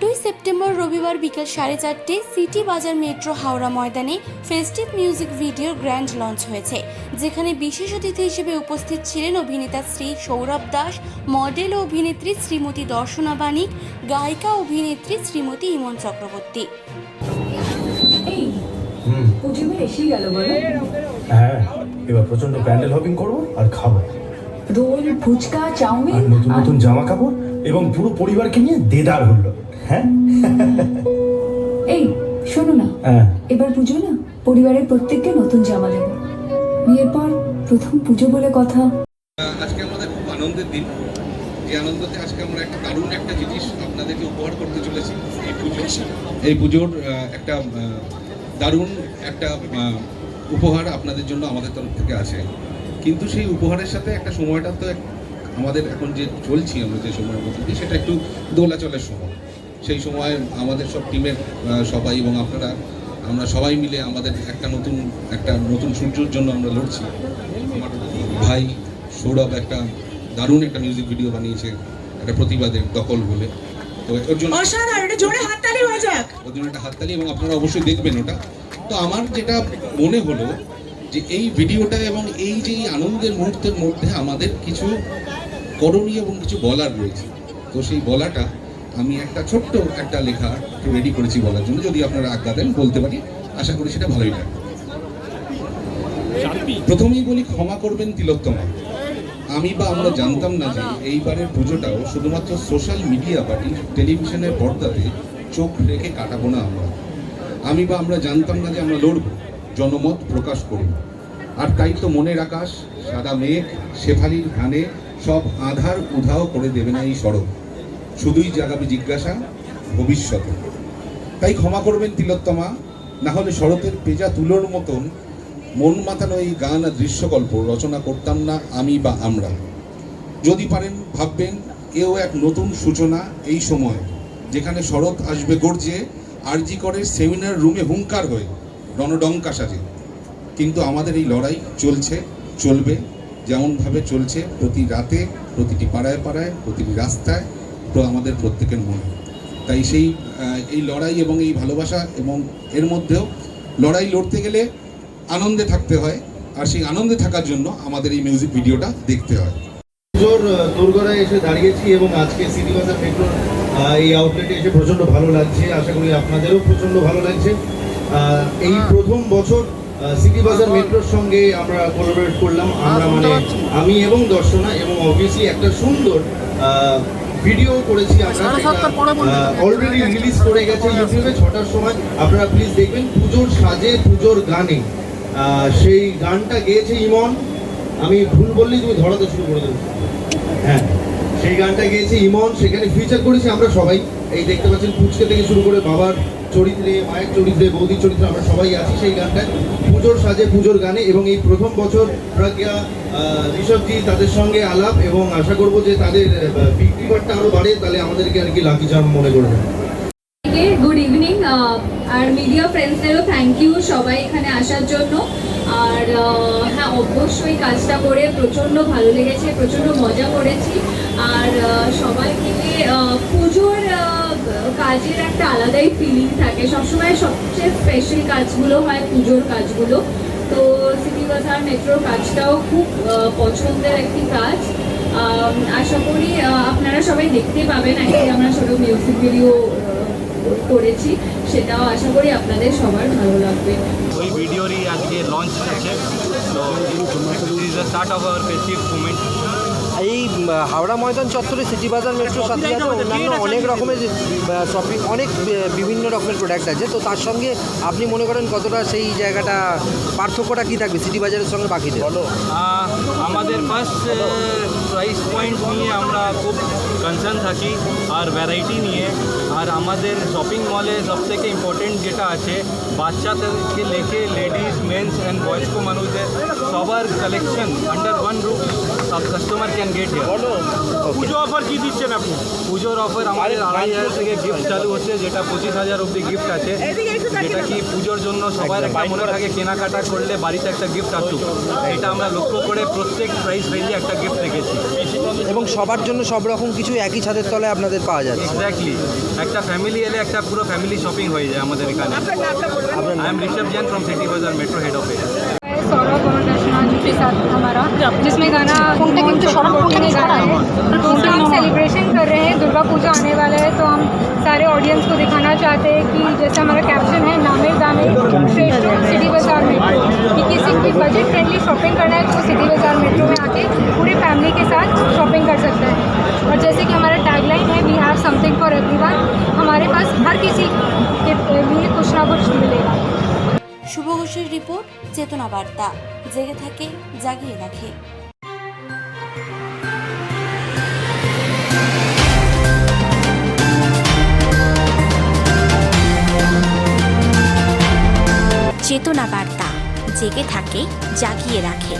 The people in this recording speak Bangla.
8ই সেপ্টেম্বর রবিবার বিকেল 4:30 সিটি বাজার মেট্রো হাওড়া ময়দানে ফেস্টিভ মিউজিক ভিডিওর গ্র্যান্ড লঞ্চ হয়েছে, যেখানে বিশেষ অতিথি হিসেবে উপস্থিত ছিলেন অভিনেতা শ্রী সৌরভ দাস, মডেল ও অভিনেত্রী শ্রীমতী দর্শনা বানিক, গায়িকা অভিনেত্রী শ্রীমতী ইমন চক্রবর্তী। হ্যাঁ, এবার প্রচন্ড প্যান্ডেল হপিং করবো আর খাবো রোল, ফুচকা, চাউমিন, আর নতুন নতুন জামা কাপড় এবং পুরো পরিবারকে নিয়ে দেদার হলো। হ্যাঁ এই শোনো না, হ্যাঁ এবার পুজো না, পরিবারের প্রত্যেককে নতুন জামা দেবো। বিয়ের পর প্রথম পুজো বলে কথা। আজকে আমাদের খুব আনন্দের দিন। এই আনন্দতে আজকে আমরা একটা দারুণ একটা জিনিস আপনাদেরকে উপহার করতে চলেছি। এই পুজোর একটা দারুণ একটা উপহার আপনাদের জন্য আমাদের তরফ থেকে আছে। কিন্তু সেই উপহারের সাথে একটা সময়টা তো আমাদের এখন যে চলছি, আমরা যে সময়ের মধ্যে দিই সেটা একটু দোলাচলের সময়। সেই সময় আমাদের সব টিমের সবাই এবং আমরা সবাই মিলে আমাদের একটা নতুন সূর্যের জন্য আমরা লড়ছি। আমার ভাই সৌরভ একটা দারুণ একটা মিউজিক ভিডিও বানিয়েছে, একটা প্রতিবাদের দখল বলে। তো ওর জন্য একটা হাততালি এবং আপনারা অবশ্যই দেখবেন ওটা। তো আমার যেটা মনে হলো যে এই ভিডিওটা এবং এই যে আনন্দের মুহূর্তের মধ্যে আমাদের কিছু করণীয় এবং কিছু বলার রয়েছে। তো সেই বলাটা আমি একটা ছোট্ট একটা লেখা রেডি করেছি বলার জন্য, যদি আপনারা আজ্ঞা দেন বলতে পারি, আশা করি সেটা ভালোই লাগবে। প্রথমেই বলি, ক্ষমা করবেন তিলোত্তমা। আমি বা আমরা জানতাম না যে এইবারের পুজোটাও শুধুমাত্র সোশ্যাল মিডিয়া বা টেলিভিশনের পর্দাতে চোখ রেখে কাটাবো না আমি বা আমরা জানতাম না যে আমরা লড়বো, জনমত প্রকাশ করব। আর তাই তো মনের আকাশ, সাদা মেঘ, শেফালির ঘানে সব আধার উধাও করে দেবে না এই সড়ক। শুধুই জাগাবে জিজ্ঞাসা ভবিষ্যতে। তাই ক্ষমা করবেন তিলোত্তমা, না হলে শরতের পেজা তুলোর মতন মন মাতানো এই গান আর দৃশ্যকল্প রচনা করতাম না আমি বা আমরা। যদি পারেন ভাববেন, এও এক নতুন সূচনা এই সময়, যেখানে শরৎ আসবে গর্জে আরজি করে সেমিনার রুমে হুঙ্কার হয়ে রণডঙ্কা সাজে। কিন্তু আমাদের এই লড়াই চলবে যেমনভাবে চলছে প্রতি রাতে, প্রতিটি পাড়ায় পাড়ায়, প্রতিটি রাস্তায়, আমাদের প্রত্যেকের মনে। তাই এই লড়াই এবং এই ভালোবাসা এবং এর মধ্যেও লড়াই লড়তে গেলে আনন্দে থাকতে হয়, আর সেই আনন্দে থাকার জন্য আমাদের এই মিউজিক ভিডিওটা দেখতে হয়। পুজোর দোরগোড়ায় এসে দাঁড়িয়েছি এবং আজকে সিটি বাজার মেট্রোর এই আউটলেটে এসে প্রচণ্ড ভালো লাগছে। আশা করি আপনাদেরও প্রচণ্ড ভালো লাগছে। এই প্রথম বছর সিটি বাজার মেট্রোর সঙ্গে আমরা কোলাবোরেট করলাম, আমি এবং দর্শনা, এবং অবভিয়াসলি একটা সুন্দর ভিডিও করেছি আমরা, অলরেডি রিলিজ করে গেছে ইউটিউবে 6টার সময়। আপনারা প্লিজ দেখবেন। পুজোর সাজে পুজোর গানে সেই গানটা গেয়েছে ইমন। আমি ভুল বললেই তুমি ধরাতে শুরু করে দেবো। হ্যাঁ, সেই গানটা গেয়েছে ইমন। সেখানে ফিচার করেছি আমরা সবাই। এই দেখতে পাচ্ছেন, পুচকে থেকে শুরু করে বাবার চরিত্রে, মায়ের চরিত্রে, বৌদির চরিত্রে আমরা সবাই আছি সেই গানটায়। পুজোর সাজে পুজোর গানে, এবং এই প্রথম বছর প্রজ্ঞা, ঋষভজি, তাদের সঙ্গে আলাপ, এবং আশা করবো যে তাদের বিক্রি বাট্টা আরও বাড়ে, তাহলে আমাদেরকে আর কি লাকি চার্ম মনে করবেন। গুড ইভিনিং, আর মিডিয়া ফ্রেন্ডসদেরও থ্যাংক ইউ সবাই এখানে আসার জন্য। আর হ্যাঁ, অবশ্যই কাজটা করে প্রচণ্ড ভালো লেগেছে, প্রচণ্ড মজা করেছি। আর সবাই মিলে পুজোর কাজের একটা আলাদাই ফিলিং থাকে। সবসময় সবচেয়ে স্পেশাল কাজগুলো হয় পুজোর কাজগুলো। তো সিটি বাজার মেট্রোর কাজটাও খুব পছন্দের একটি কাজ। আশা করি আপনারা সবাই দেখতে পাবেন। একটি আমরা ছোটো মিউজিক ভিডিও করেছি, সেটাও আশা করি আপনাদের সবার ভালো লাগবে। ওই ভিডিওরই আজকে লঞ্চ হচ্ছে, তো this is the start of our festive movement. এই হাওড়া ময়দান চত্বরে সিটি বাজার মেট্রোর সাথে আছে অন্যান্য অনেক রকমের শপিং, অনেক বিভিন্ন রকমের প্রোডাক্ট আছে। তো তার সঙ্গে আপনি মনে করেন কতটা সেই জায়গাটা পার্থক্যটা কী থাকবে সিটি বাজারের সঙ্গে বাকিদের? আমাদের ফার্স্ট প্রাইস পয়েন্ট নিয়ে আমরা খুব কনসার্ন থাকি, আর ভ্যারাইটি নিয়ে। আর আমাদের শপিং মলে সবথেকে ইম্পর্টেন্ট যেটা আছে, বাচ্চা থেকে লেকে লেডিজ, মেন্স অ্যান্ড বয়স্ক মানুষদের সবার collection under one roof. Customer can can get here. Puja offer কি দিচ্ছেন আপনি? পুজোর অফার আমাদের 2,500 থেকে গিফট চালু হচ্ছে, যেটা 25,000 অবধি গিফট আছে, যেটা কি পুজোর জন্য সবার একটা মনে থাকে কেনাকাটা করলে বাড়িতে একটা গিফট আসুক। এটা আমরা লক্ষ্য করে প্রত্যেক প্রাইস রেঞ্জে একটা গিফট রেখেছি। এবং সবার জন্য সব রকম কিছু একই ছাদের তলে আপনাদের পাওয়া যাচ্ছে। এক্স্যাক্টলি, একটা ফ্যামিলি এলে একটা পুরো ফ্যামিলি শপিং হয়ে যায় আমাদের এখানে। I am Rishabh Jain from city Bazaar metro head office. Saurabh और दर्शना जी के साथ हमारा, जिसमें गाना ने गाया है, तो उसका हम सेलिब्रेशन कर रहे हैं। दुर्गा पूजा आने वाला है, तो हम सारे ऑडियंस को दिखाना चाहते हैं कि जैसे हमारा कैप्शन है नामे दामे श्रेष्ठ सिटी बाजार मेट्रो, कि किसी भी बजट फ्रेंडली शॉपिंग करना है तो सिटी बाजार मेट्रो में आके पूरे फैमिली के साथ शॉपिंग कर सकते हैं। और जैसे कि हमारा टैगलाइन है we have something for everyone, हमारे पास हर किसी के लिए कुछ ना कुछ मिलेगा। শুভ ঘোষের রিপোর্ট, চেতনা বার্তা, জেগে থাকে জাগিয়ে রাখে। চেতনা বার্তা, জেগে থাকে জাগিয়ে রাখে।